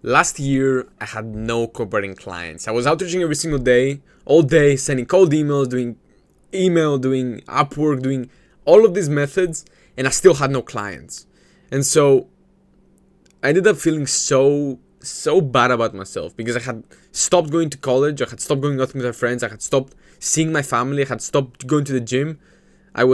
Last year, I had no copywriting clients. I was outreaching every single day, all day, sending cold emails, doing email, doing Upwork, doing all of these methods, and I still had no clients. And so I ended up feeling so bad about myself because I had stopped going to college, I had stopped going out with my friends, I had stopped seeing my family, I had stopped going to the gym. I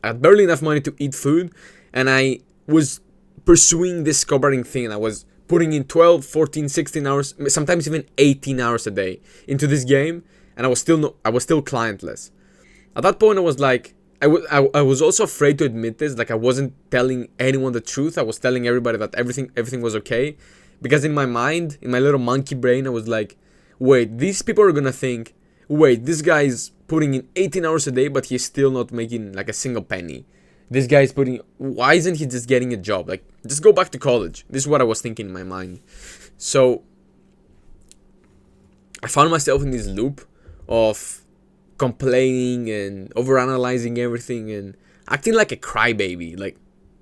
had barely enough money to eat food, and I was pursuing this copywriting thing. I was putting in 12, 14, 16 hours, sometimes even 18 hours a day into this game, and I was still clientless. At that point, I was like, I was also afraid to admit this. Like, I wasn't telling anyone the truth. I was telling everybody that everything was okay, because in my mind, in my little monkey brain, I was like, wait, these people are gonna think, wait, this guy is putting in 18 hours a day, but he's still not making like a single penny. This guy is why isn't he just getting a job? Like, just go back to college. This is what I was thinking in my mind. So I found myself in this loop of complaining and overanalyzing everything and acting like a crybaby, like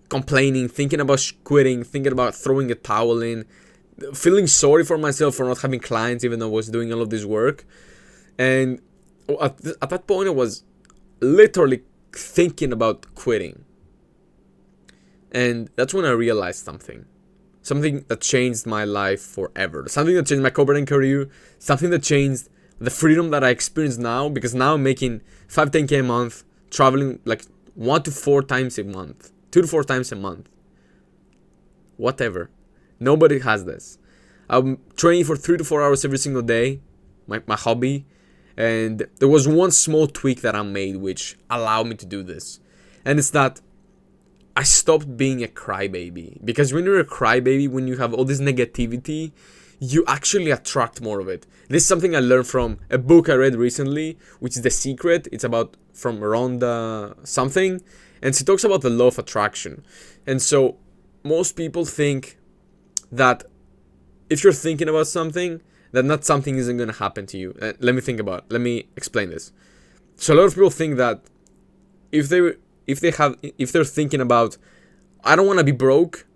complaining, thinking about quitting, thinking about throwing a towel in, feeling sorry for myself for not having clients even though I was doing all of this work. And at that point, I was literally thinking about quitting. And that's when I realized something that changed my life forever, something that changed my copywriting career, something that changed the freedom that I experience now, because now I'm making 5-10K a month, traveling like 1 to 4 times a month, 2 to 4 times a month, whatever. Nobody has this. I'm training for 3 to 4 hours every single day, my hobby. And there was one small tweak that I made which allowed me to do this. And it's that I stopped being a crybaby. Because when you're a crybaby, when you have all this negativity, you actually attract more of it. This is something I learned from a book I read recently, which is The Secret. It's from Rhonda something. And she talks about the law of attraction. And so most people think that if you're thinking about something, that not something isn't going to happen to you. Let me explain this. So a lot of people think that if they're thinking about, I don't want to be broke,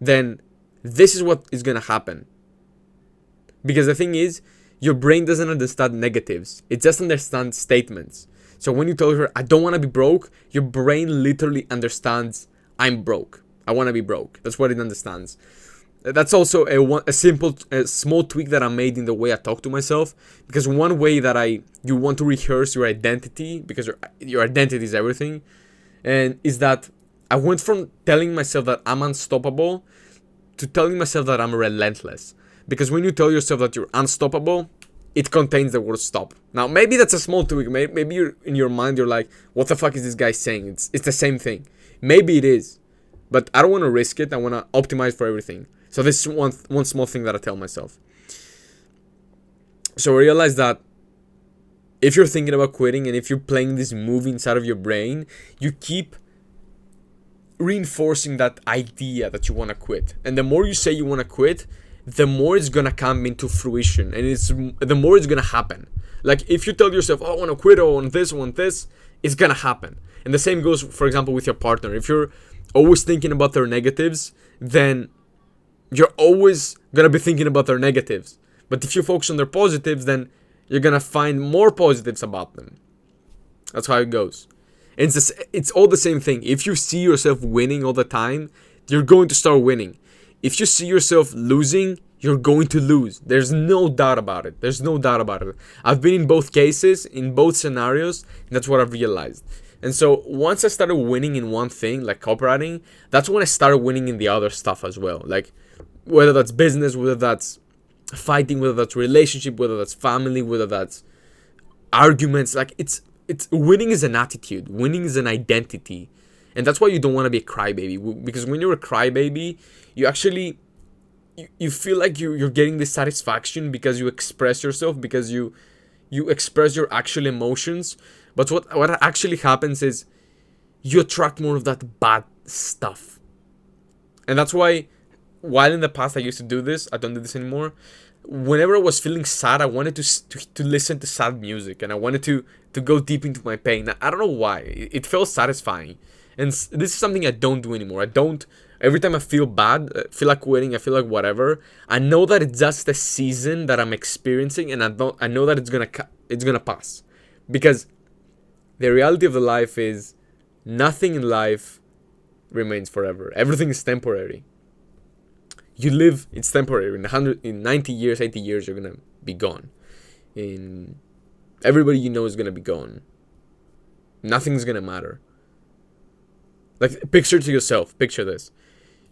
then this is what is going to happen. Because the thing is, your brain doesn't understand negatives. It just understands statements. So when you tell her, I don't want to be broke, your brain literally understands, I'm broke. I want to be broke. That's what it understands. That's also a small tweak that I made in the way I talk to myself. Because one way that you want to rehearse your identity, because your identity is everything, and is that I went from telling myself that I'm unstoppable to telling myself that I'm relentless. Because when you tell yourself that you're unstoppable, it contains the word stop. Now, maybe that's a small tweak. Maybe you're, in your mind, you're like, what the fuck is this guy saying? It's the same thing. Maybe it is. But I don't want to risk it. I want to optimize for everything. So this is one small thing that I tell myself. So I realize that if you're thinking about quitting and if you're playing this movie inside of your brain, you keep reinforcing that idea that you want to quit. And the more you say you want to quit, the more it's going to come into fruition. And the more it's going to happen. Like if you tell yourself, oh, I want to quit, I want this, it's going to happen. And the same goes, for example, with your partner. If you're always thinking about their negatives, then you're always going to be thinking about their negatives. But if you focus on their positives, then you're going to find more positives about them. That's how it goes. And it's all the same thing. If you see yourself winning all the time, you're going to start winning. If you see yourself losing, you're going to lose. There's no doubt about it. I've been in both cases, in both scenarios, and that's what I've realized. And so once I started winning in one thing, like copywriting, that's when I started winning in the other stuff as well. Like whether that's business, whether that's fighting, whether that's relationship, whether that's family, whether that's arguments. Like it's winning is an attitude. Winning is an identity. And that's why you don't want to be a crybaby. Because when you're a crybaby, you actually you feel like you're getting this satisfaction because you express yourself, because you express your actual emotions. But what actually happens is you attract more of that bad stuff. And that's why, while in the past I used to do this, I don't do this anymore. Whenever I was feeling sad, I wanted to listen to sad music, and I wanted to go deep into my pain. I don't know why. It felt satisfying. And this is something I don't do anymore. I don't. Every time I feel bad, feel like quitting, I feel like whatever, I know that it's just a season that I'm experiencing, and I know that it's gonna pass, because the reality of the life is nothing in life remains forever. Everything is temporary. You live, it's temporary. In 90 years, 80 years, you're gonna be gone. In everybody you know is gonna be gone. Nothing's gonna matter. Like, picture to yourself. Picture this.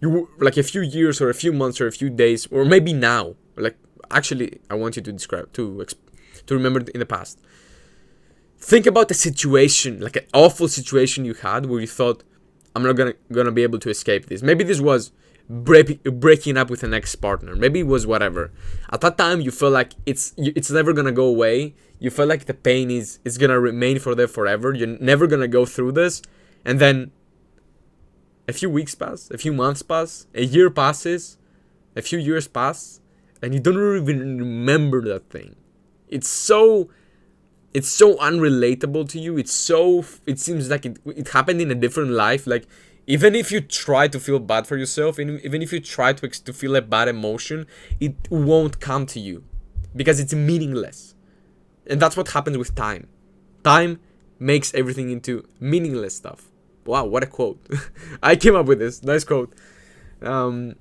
You, like, a few years or a few months or a few days, or maybe now. Like, actually, I want you to describe, to remember in the past. Think about the situation, like an awful situation you had where you thought, I'm not gonna be able to escape this. Maybe this was breaking up with an ex-partner. Maybe it was whatever. At that time, you feel like it's never gonna go away. You feel like the pain is gonna remain for there forever. You're never gonna go through this. And then a few weeks pass, a few months pass, a year passes, a few years pass, and you don't even remember that thing. It's so unrelatable to you. It seems like it happened in a different life. Like, even if you try to feel bad for yourself, even if you try to feel a bad emotion, it won't come to you because it's meaningless. And that's what happens with time. Time makes everything into meaningless stuff. Wow, what a quote. I came up with this. Nice quote. So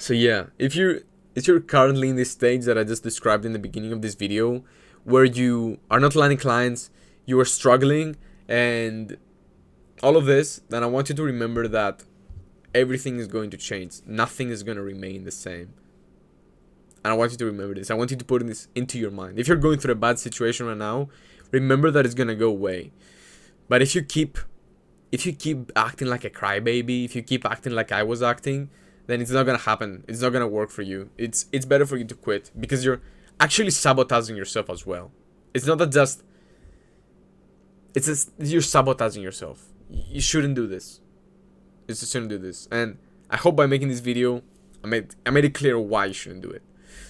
yeah, if you're currently in this stage that I just described in the beginning of this video, where you are not landing clients, you are struggling, and all of this, then I want you to remember that everything is going to change. Nothing is going to remain the same. And I want you to remember this. I want you to put this into your mind. If you're going through a bad situation right now, remember that it's going to go away. But if you keep acting like a crybaby, if you keep acting like I was acting, then it's not going to happen. It's not going to work for you. It's better for you to quit, because you're actually sabotaging yourself as well. It's not that just... you're sabotaging yourself. You shouldn't do this. You shouldn't do this. And I hope by making this video, I made it clear why you shouldn't do it.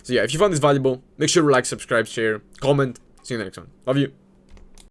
So yeah, if you found this valuable, make sure to like, subscribe, share, comment. See you in the next one. Love you.